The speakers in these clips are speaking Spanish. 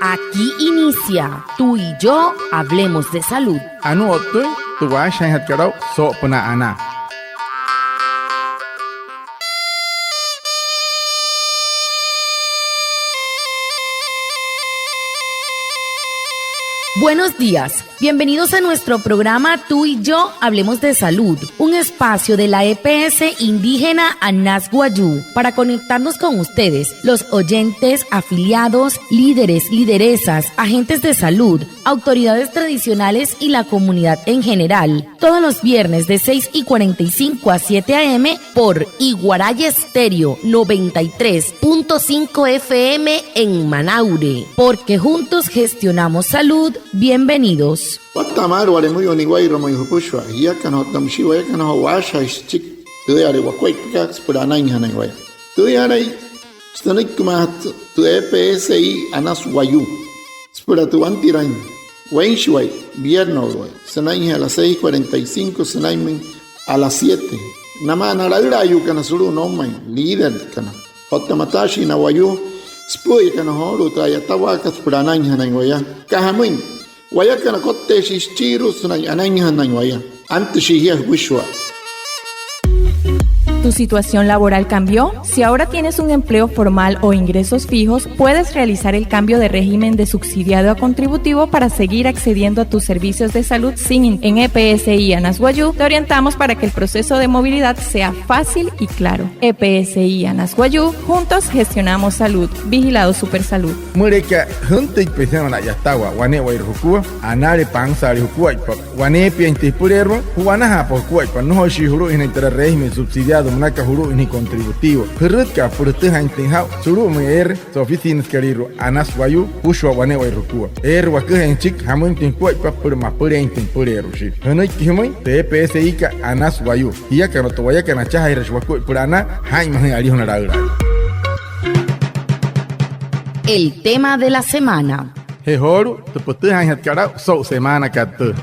Aquí inicia Tú y Yo Hablemos de Salud. Anu otoy, tu washan hatkarau so puna ana. Buenos días, bienvenidos a nuestro programa Tú y Yo Hablemos de Salud, un espacio de la EPS indígena Anas Wayuu para conectarnos con ustedes, los oyentes, afiliados, líderes, lideresas, agentes de salud, autoridades tradicionales y la comunidad en general, todos los viernes de 6:45 a 7 a.m. por Iguaraya Estéreo 93.5 FM en Manaure, porque juntos gestionamos salud. Bienvenidos. Watamar wale muy oniguay romo yupushwa ya kano tamshiwa ya kano washa chik tu are wakwai paks purana inhana iguay tu are stanik kumat tu EPSI Anas Wayuu spura tu antirain wenshway vierno iguay sanai a las 6:45 sanai a las 7 namana la irayu kana suru no mai líder kana hotamatashi na Wayuu spuy kana horu trayatawakas purana inhana iguay kahamin Wayakana kote shischiru sunay anayhan waya. Antes shihia wishwa. ¿Tu situación laboral cambió? Si ahora tienes un empleo formal o ingresos fijos, puedes realizar el cambio de régimen de subsidiado a contributivo para seguir accediendo a tus servicios de salud sin en EPSI Anas Wayuu. Te orientamos para que el proceso de movilidad sea fácil y claro. EPSI Anas Wayuu, juntos gestionamos salud. Vigilado Supersalud. Mureka junte pesana ya tawa wane wai rukua anare pangsari hukua wane piente purerwa wana hapo kwa no shihuru en el régimen subsidiado Manaka huru ini contributivo. Perretka purteha intinha suru mer so oficinas querido Anas Wayuu pushwa wane wai rukua. Wakah en chik hamun tinkua pa purma purentin purerushi. Hanoi kimoi TPSI ka Anas Wayuu. Hiya kana to waya kana chaha irashwaku purana hai mahi ali honaraura. El tema de la semana. Hehoru te puteha hatkarau so semana katu.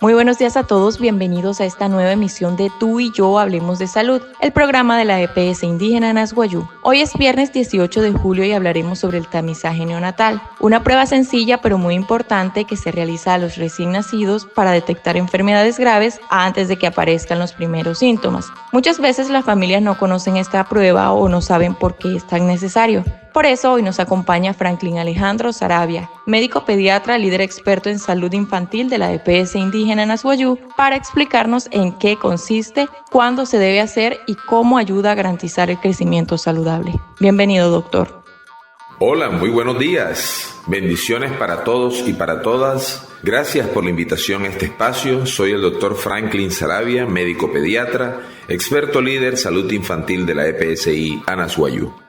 Muy buenos días a todos, bienvenidos a esta nueva emisión de Tú y Yo Hablemos de Salud, el programa de la EPS indígena Anas Wayuu. Hoy es viernes 18 de julio y hablaremos sobre el tamizaje neonatal, una prueba sencilla pero muy importante que se realiza a los recién nacidos para detectar enfermedades graves antes de que aparezcan los primeros síntomas. Muchas veces las familias no conocen esta prueba o no saben por qué es tan necesario. Por eso hoy nos acompaña Franklin Alejandro Saravia, médico pediatra, líder experto en salud infantil de la EPS indígena Anas Wayuu, para explicarnos en qué consiste, cuándo se debe hacer y cómo ayuda a garantizar el crecimiento saludable. Bienvenido, doctor. Hola, muy buenos días. Bendiciones para todos y para todas. Gracias por la invitación a este espacio. Soy el doctor Franklin Saravia, médico pediatra, experto líder salud infantil de la EPSI Anas Wayuu.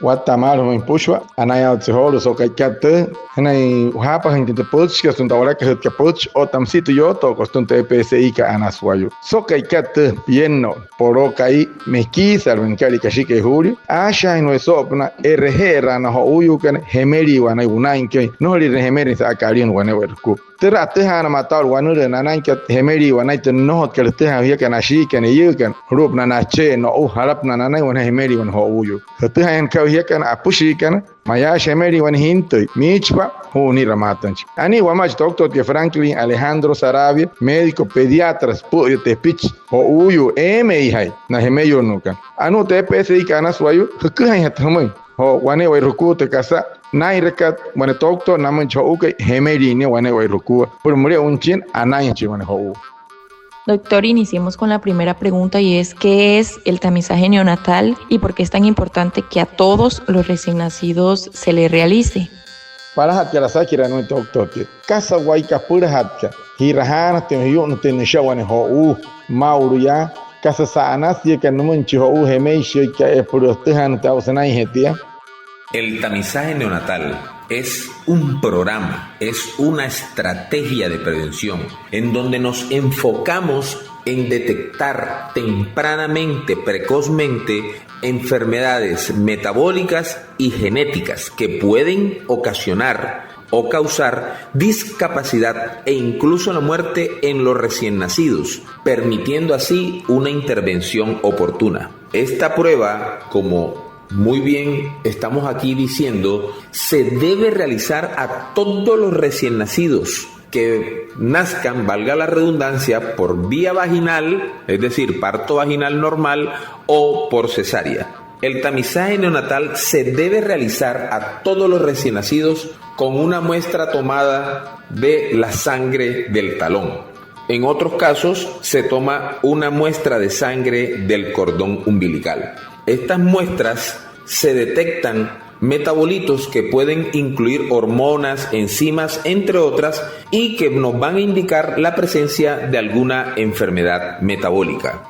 Watamar me pushwa anaya tseholo so kaikate hanai hapa hintinte puch que sunta ora que puch o tamsito yo to costunte EPSI ka Anas Wayuu so kaikate pieno poro kai meki salven kali kashike huri asha no sopna RG rana ho uyu kan hemeri wana unain ke no ri hemeri sa akarion wana werku Terate hana matar wanu de nanan ke hemeri wana te no ke te ha ya kana shi kan yukan rup na che no harap na nanan wana hemeri wana ho uyu te han ka ya kana apushi kana maya hemeri wana hinto michpa hu ni ramatanch ani wamach doctor ke Franklin Alejandro Saravia médico pediatra pu te pitch ho uyu emi hai na hemeyo no kan anu te PSI Anas Wayuu ku han hatmai ho wane wai ruku te kasa nai rekat wane doctor naman chouke hemeri ni wane wai ruku por mure unchin anai chi wane ho. Doctor, iniciemos con la primera pregunta y es ¿qué es el tamizaje neonatal y por qué es tan importante que a todos los recién nacidos se le realice? Para hatia la sakira no doctor que casa wai kapura hatia hirahana te yo no te nisha wane ho mauru ya casa sana si que no manchi ho hemei shi que por ustedes ta usanai hetia. El tamizaje neonatal es un programa, es una estrategia de prevención en donde nos enfocamos en detectar tempranamente, precozmente, enfermedades metabólicas y genéticas que pueden ocasionar o causar discapacidad e incluso la muerte en los recién nacidos, permitiendo así una intervención oportuna. Esta prueba, como muy bien estamos aquí diciendo, se debe realizar a todos los recién nacidos que nazcan, valga la redundancia, por vía vaginal, es decir, parto vaginal normal o por cesárea. El tamizaje neonatal se debe realizar a todos los recién nacidos con una muestra tomada de la sangre del talón. En otros casos se toma una muestra de sangre del cordón umbilical. Estas muestras se detectan metabolitos que pueden incluir hormonas, enzimas, entre otras, y que nos van a indicar la presencia de alguna enfermedad metabólica.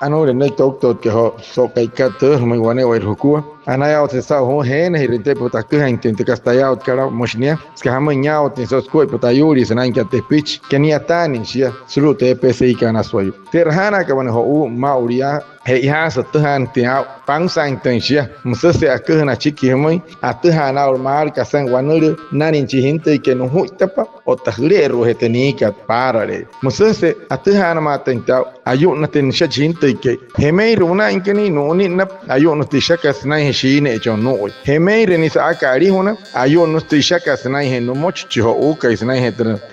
Anore no doctor que so kai kato muy wane wa rukua anaya o sa ho hen hi rete pota que intente castaya o cara moshnia ska hamanya o tin so skoi pota yuri sanan ka te pitch kenia tani sia sulu te psi kana soyu terhana ka wan ho mauria he ha sa tahan tia pang sang ten sia musa se akha na chiki mai atahana or mar ka sang wanure nanin chi hinte ke no hu tapa o tahre ro he tenika parare musa se atahana ma tenta ayu na ten sia hinte ke hemei runa inkeni no ni na ayu no tishaka snai shine cho no hemei reni sa akari hona ayu no tishaka snai he no moch chi ho o kai snai he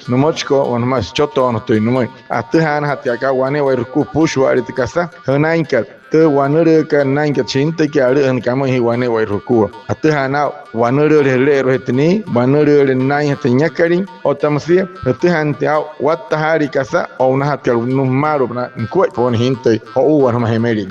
no moch ko on mas choto no to no mai atahana hatia ka wane wa ku pushu ari tikasa hanain ka te wanure ka nain ka chinte ke ari an kama hi wane wa ruku atahana wanure le ro hetni wanure le nai hetnya kari o tamsi atahan tia watahari kasa o na hatia no maro na ko pon hinte o wa ma hemeri.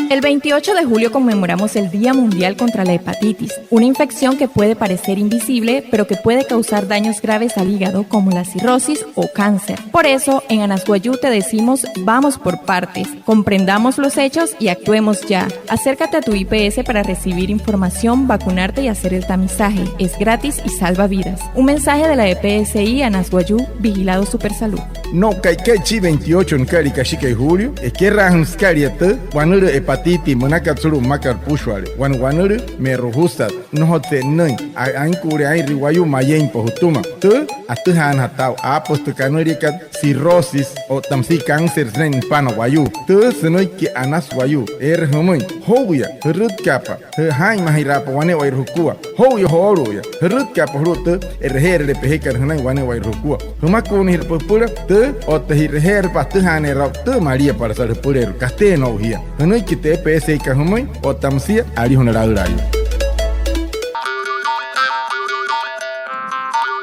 El 28 de julio conmemoramos el Día Mundial contra la Hepatitis, una infección que puede parecer invisible, pero que puede causar daños graves al hígado como la cirrosis o cáncer. Por eso, en Anasguayú te decimos, vamos por partes, comprendamos los hechos y actuemos ya. Acércate a tu IPS para recibir información, vacunarte y hacer el tamizaje. Es gratis y salva vidas. Un mensaje de la EPSI Anasguayú, Vigilado Supersalud. No kai 28 en kari kashike julio, es que rahans kariate, wanure hepatiti manakatsuru makar pushwale wanwanure me rohustat no hote nai an kure ai riwayu mayen pohutuma tu atuhan hatau aposto kanurikat cirrosis o tamsi cáncer ren panawayu tu senoi ki anas wayu humui hoya rut kapa hai mahirapa wane wai rukua hoya horoya rut kapa rut herre pehekar hanai wane wai rukua humakun hirpura tu o tehir patuhane ra tu maria para sar purer casteno hia hanoi ki TPS ka humoi o tamsia ari honorario.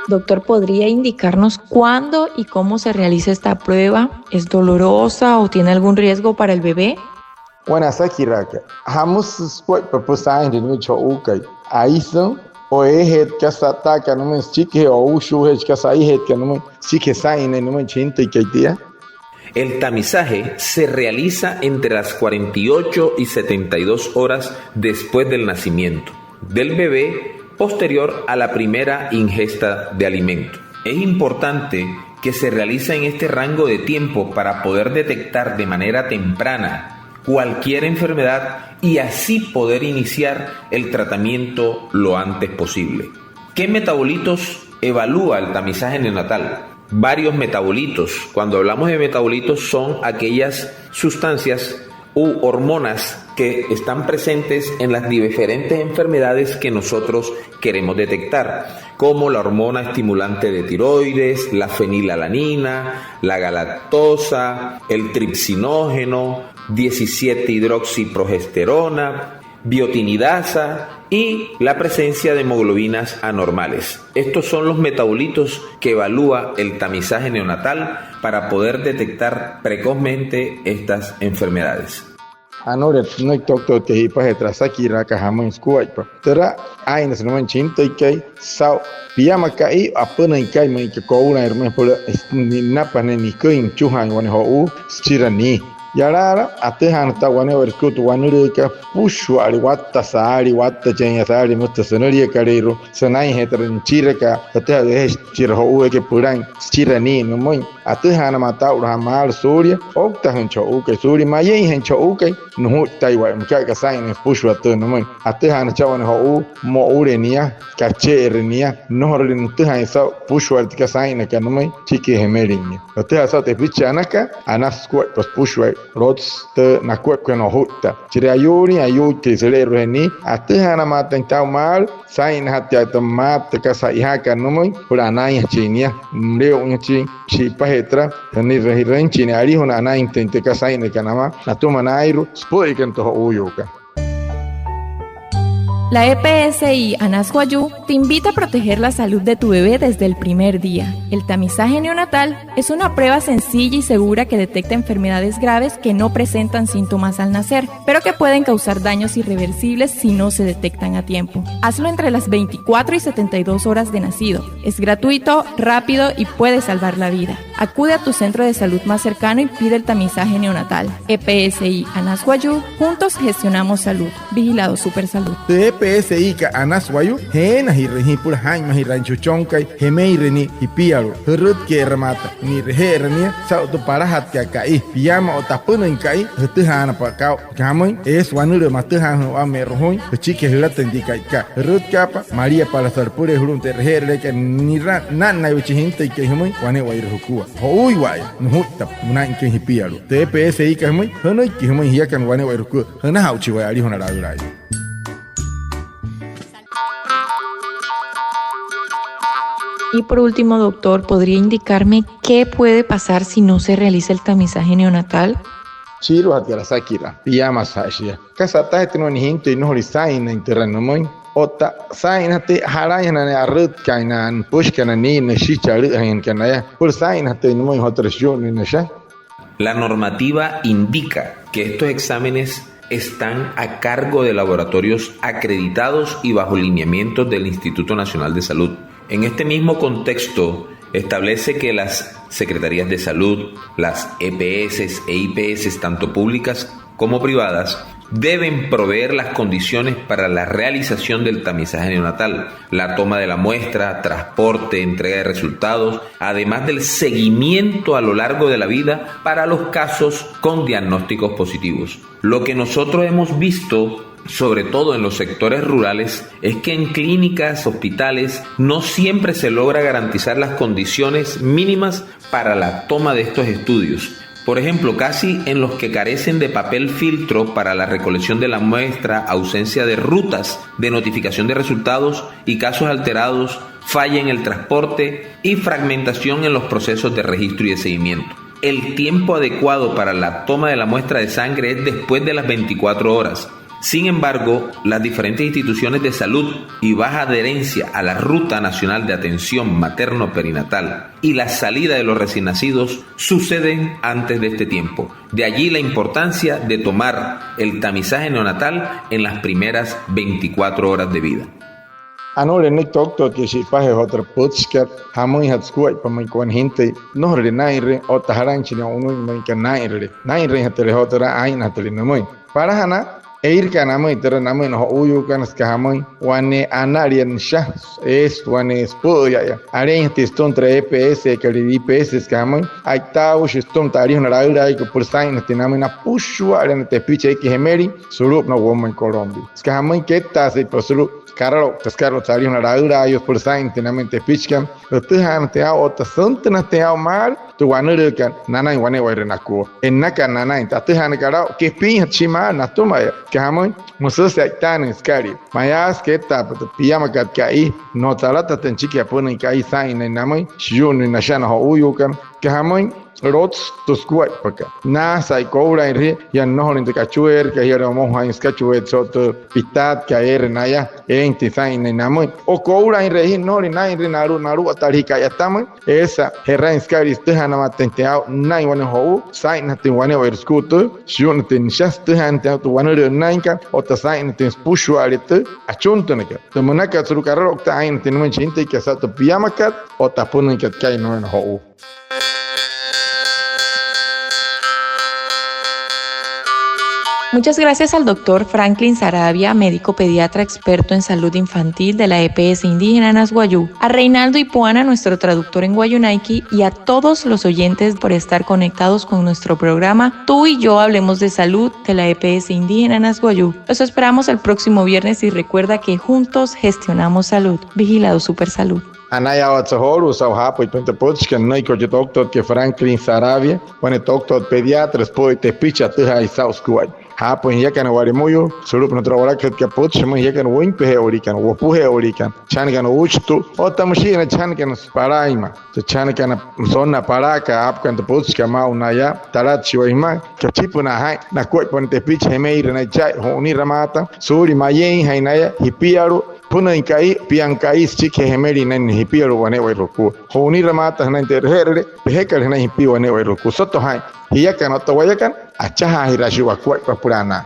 Doctor, ¿podría indicarnos cuándo y cómo se realiza esta prueba? ¿Es dolorosa o tiene algún riesgo para el bebé? Wana sakiraka hamus spoi propusain de nucho ukai aiso o ehet kasata ka no mes chike o ushu het kasai het ka no chike sain no men chinte kaitia. El tamizaje se realiza entre las 48 y 72 horas después del nacimiento del bebé, posterior a la primera ingesta de alimento. Es importante que se realice en este rango de tiempo para poder detectar de manera temprana cualquier enfermedad y así poder iniciar el tratamiento lo antes posible. ¿Qué metabolitos evalúa el tamizaje neonatal? Varios metabolitos. Cuando hablamos de metabolitos son aquellas sustancias u hormonas que están presentes en las diferentes enfermedades que nosotros queremos detectar, como la hormona estimulante de tiroides, la fenilalanina, la galactosa, el tripsinógeno, 17-hidroxiprogesterona, biotinidasa y la presencia de hemoglobinas anormales. Estos son los metabolitos que evalúa el tamizaje neonatal para poder detectar precozmente estas enfermedades. Anore no doctor que hipa hetrasaki raka hamun skuaipa. Tera ainas no manchinto ikai sau piyama kai apana ikai mai ke kouna herme por ni napa ne ni kuin chuhan wan ho u chirani. yarara atehan ta wane werkutu wanure ka pushwari watta sari watta chenya sari mutta sonoria karero sanai hetran chiraka ata de chirho uwe ke puran chirani no moy atehan mata urhamal surya okta hancho uke suri maye hancho uke no taiwa mka ka sai ne pushwa to no moy atehan chawane ho mo urenia ka chernia no horin tehan sa pushwa ka sai ne ka no moy chike hemerinya atehan sa te pichanaka anas ko pas pushwa rots te na kwekwe no hutta chire ayuri ayuti sele roheni atehana mata intau mal sain hatia tomate kasa ihaka nomoi puranai chinia mleo unchi chipa hetra ni rehiren chini ari hona na intente kasa ine kanama natuma nairu spoi kanto uyuka. La EPSI Anashuayú te invita a proteger la salud de tu bebé desde el primer día. El tamizaje neonatal es una prueba sencilla y segura que detecta enfermedades graves que no presentan síntomas al nacer, pero que pueden causar daños irreversibles si no se detectan a tiempo. Hazlo entre las 24 y 72 horas de nacido. Es gratuito, rápido y puede salvar la vida. Acude a tu centro de salud más cercano y pide el tamizaje neonatal. EPSI Anashuayú, juntos gestionamos salud. Vigilado Supersalud. EPSI ka Anashuayú hena hirrehi pur hain mahiranchu chonkai hemei reni hipialo herut ke ramata ni rehernia sauto parahat ka kai piyama otapuna kai hetehana pa kau kamoi es wanure matahan wa merhoi chike hilatan di kai ka herut kapa maria para sarpure hurun te reherle ke ni nan na uchi hinte ke hemoi wane wa irhukua hoi wa nuhutta munan ke hipialo EPSI ka hemoi hanoi ke hemoi hiakan wane wa irhukua hana hauchi wa ari hona radurai. Y por último, doctor, ¿podría indicarme qué puede pasar si no se realiza el tamizaje neonatal? Chiro hatgara sakira piyama sashia kasata hetno ni hinto ino horisaina interano moy ota saina te harayana ne arut kainan pushkana ni ne shicharu hain kanaya por saina te no moy hotrashun ni sha. La normativa indica que estos exámenes están a cargo de laboratorios acreditados y bajo lineamientos del Instituto Nacional de Salud. En este mismo contexto, establece que las Secretarías de Salud, las EPS e IPS, tanto públicas como privadas, deben proveer las condiciones para la realización del tamizaje neonatal, la toma de la muestra, transporte, entrega de resultados, además del seguimiento a lo largo de la vida para los casos con diagnósticos positivos. Lo que nosotros hemos visto, sobre todo en los sectores rurales, es que en clínicas, hospitales, no siempre se logra garantizar las condiciones mínimas para la toma de estos estudios. Por ejemplo, casi en los que carecen de papel filtro para la recolección de la muestra, ausencia de rutas de notificación de resultados y casos alterados, falla en el transporte y fragmentación en los procesos de registro y de seguimiento. El tiempo adecuado para la toma de la muestra de sangre es después de las 24 horas. Sin embargo, las diferentes instituciones de salud y baja adherencia a la Ruta Nacional de Atención Materno-Perinatal y la salida de los recién nacidos suceden antes de este tiempo. De allí la importancia de tomar el tamizaje neonatal en las primeras 24 horas de vida. Anole nek doctor ke si pahe hotra putskat hamoi hat skuai pa mai kon hinte no re naire o taharan china unu mai ka naire hatere hotra ain hatere namoi para hana eir kana mai tera namai no uyu kan ska hamoi wane anarian sha es wane spo ya are teston tra EPS ke li IPS ska hamoi ai tau shiston tari na raura ai ko por sain te namai na pushu are te piche ke hemeri surup na woman Colombia ska hamoi ke ta se posuru Carlo, Tascaro, Tari, una radura, ellos por sain, tenamente pichkan, los tejan te hago otra santa, te hago mal, tu guanero que nana y guane guay renacuo. En naka nana, en tatejan carao, que pinja chima, na toma ya, que jamón, muso se actan en scary. Mayas que ta, pero pijama que ahí, no talata ten chiquia ponen que ahí sain en namay, shun en nashana ho uyukan, que jamón, rots to squat porque na sai cobra en ri ya no en de cachuer que ya vamos a escachuet soto pitat que ayer na ya en design en namo o cobra en ri no ni na en naru atarika ya estamos esa herra en scary stehana matenteao na igual ho sai na te wane o escuto shun ten just hante to wane de nainka o ta sai ten spushwalit a chunto que te monaka suru carro ta en ten man chinte que sa to pijama kat o ta ponen que kai no en ho. Muchas gracias al doctor Franklin Saravia, médico pediatra experto en salud infantil de la EPS Indígena Nasguayú, a Reinaldo Ipuana, nuestro traductor en Guayunaiki, y a todos los oyentes por estar conectados con nuestro programa Tú y Yo Hablemos de Salud de la EPS Indígena Nasguayú. Los esperamos el próximo viernes y recuerda que juntos gestionamos salud. Vigilado Super Salud. Anaya Otsahoro, Sauhapo y Puente Pochkan, no hay coche doctor que Franklin Saravia, pone doctor pediatra, después te picha, tuja y sauskuay. Hapo en yakan warimuyo, solo no trabajar que pochman yakan wimpe orikan, wopuje orikan, changan uchtu, o tamushina changan paraima, te changan zona paraca, apkan te pochka maunaya, tarachi waima, que chipuna hai, na koi ponte picha meira na chai, honi ramata, suri mayen hainaya, hipiaru, puna inkai piankai chike hemeri nan hipiaru wane wairoku, honi ramata na interhere, behekal na hipi wane wairoku, soto hai, yakan otawayakan, achaha hirashiwa kwai papurana.